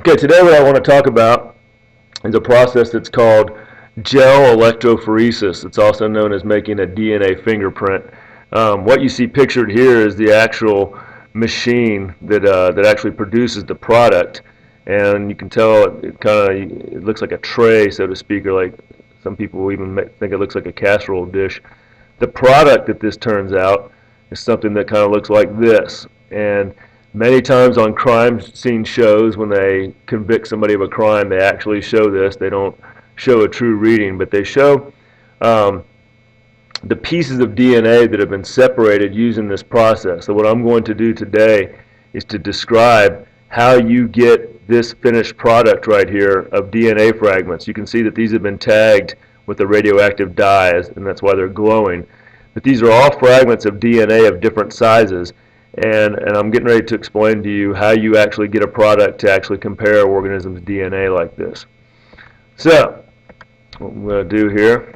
Okay, today what I want to talk about is a process that's called gel electrophoresis. It's also known as making a DNA fingerprint. What you see pictured here is the actual machine that actually produces the product, and you can tell it looks like a tray, so to speak, or like some people even think it looks like a casserole dish. The product that this turns out is something that kind of looks like this, and many times on crime scene shows, when they convict somebody of a crime, they actually show this. They don't show a true reading, but they show um, the pieces of DNA that have been separated using this process. So what I'm going to do today is to describe how you get this finished product right here of DNA fragments. You can see that these have been tagged with the radioactive dyes, and that's why they're glowing. But these are all fragments of DNA of different sizes, and I'm getting ready to explain to you how you actually get a product to actually compare an organism's DNA like this. So, what I'm going to do here,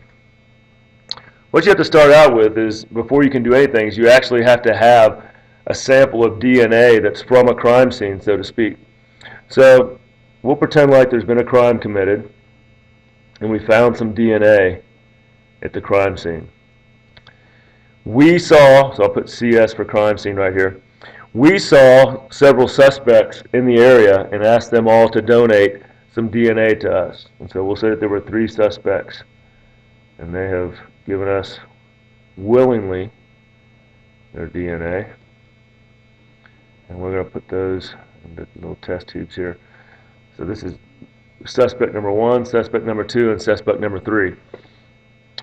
what you have to start out with is, before you can do anything, is you actually have to have a sample of DNA that's from a crime scene, so to speak. So, we'll pretend like there's been a crime committed, and we found some DNA at the crime scene. We saw, so I'll put CS for crime scene right here. We saw several suspects in the area and asked them all to donate some DNA to us. And so we'll say that there were 3 suspects, and they have given us willingly their DNA. And we're going to put those in the little test tubes here. So this is suspect number 1, suspect number 2, and suspect number 3.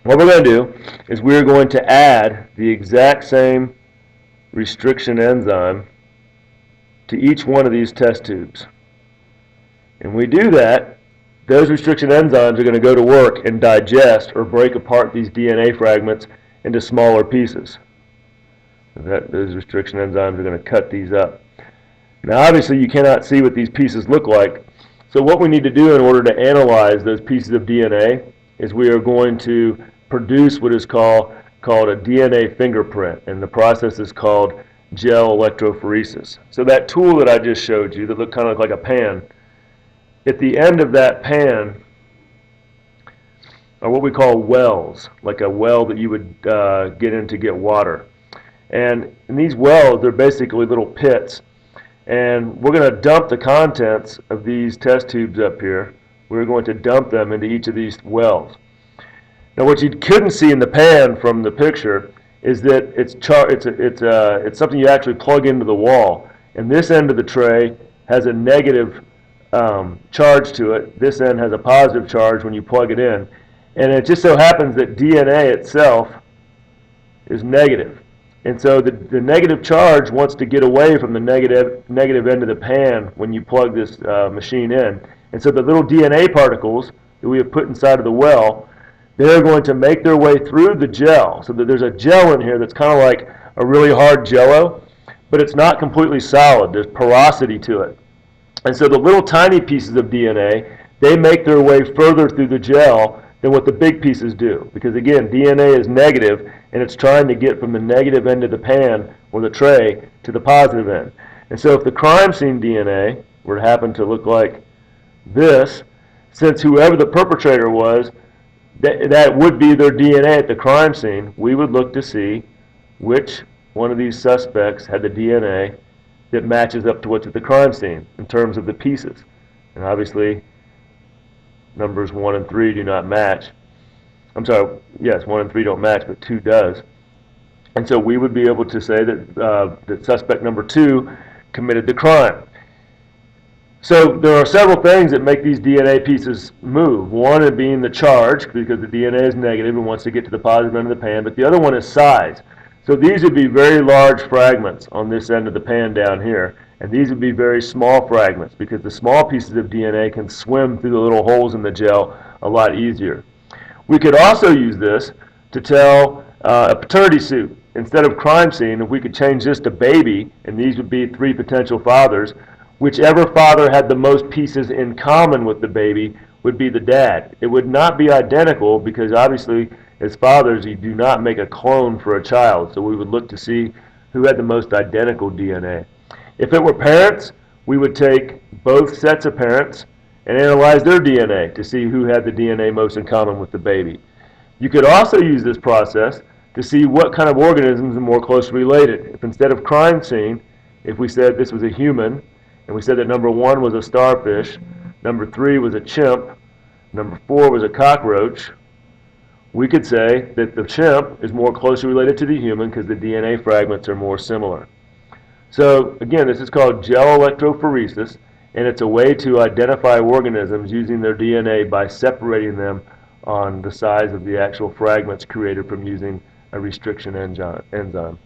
What we're going to do is we're going to add the exact same restriction enzyme to each one of these test tubes. And we do that, those restriction enzymes are going to go to work and digest or break apart these DNA fragments into smaller pieces. Those restriction enzymes are going to cut these up. Now obviously you cannot see what these pieces look like, so what we need to do in order to analyze those pieces of DNA is we are going to produce what is called a DNA fingerprint, and the process is called gel electrophoresis. So that tool that I just showed you that looked kind of like a pan, at the end of that pan are what we call wells, like a well that you would get in to get water. And in these wells, they're basically little pits, and we're going to dump the contents of these test tubes up here. We're going to dump them into each of these wells. Now, what you couldn't see in the pan from the picture is that it's something you actually plug into the wall. And this end of the tray has a negative charge to it. This end has a positive charge when you plug it in. And it just so happens that DNA itself is negative. And so the negative charge wants to get away from the negative end of the pan when you plug this machine in. And so the little DNA particles that we have put inside of the well, they're going to make their way through the gel. So that there's a gel in here that's kind of like a really hard Jell-O, but it's not completely solid. There's porosity to it. And so the little tiny pieces of DNA, they make their way further through the gel than what the big pieces do. Because again, DNA is negative, and it's trying to get from the negative end of the pan or the tray to the positive end. And so if the crime scene DNA were to happen to look like this, since whoever the perpetrator was, that would be their DNA at the crime scene, we would look to see which one of these suspects had the DNA that matches up to what's at the crime scene in terms of the pieces. And obviously, numbers 1 and 3 do not match. I'm sorry, yes, 1 and 3 don't match, but 2 does. And so we would be able to say that suspect number 2 committed the crime. So there are several things that make these DNA pieces move. One being the charge, because the DNA is negative and wants to get to the positive end of the pan, but the other one is size. So these would be very large fragments on this end of the pan down here, and these would be very small fragments because the small pieces of DNA can swim through the little holes in the gel a lot easier. We could also use this to tell a paternity suit. Instead of crime scene, if we could change this to baby, and these would be 3 potential fathers, whichever father had the most pieces in common with the baby would be the dad. It would not be identical because obviously as fathers you do not make a clone for a child, so we would look to see who had the most identical DNA. If it were parents, we would take both sets of parents and analyze their DNA to see who had the DNA most in common with the baby. You could also use this process to see what kind of organisms are more closely related. If instead of crime scene, if we said this was a human, and we said that number 1 was a starfish, number 3 was a chimp, number 4 was a cockroach, we could say that the chimp is more closely related to the human because the DNA fragments are more similar. So again, this is called gel electrophoresis, and it's a way to identify organisms using their DNA by separating them on the size of the actual fragments created from using a restriction enzyme.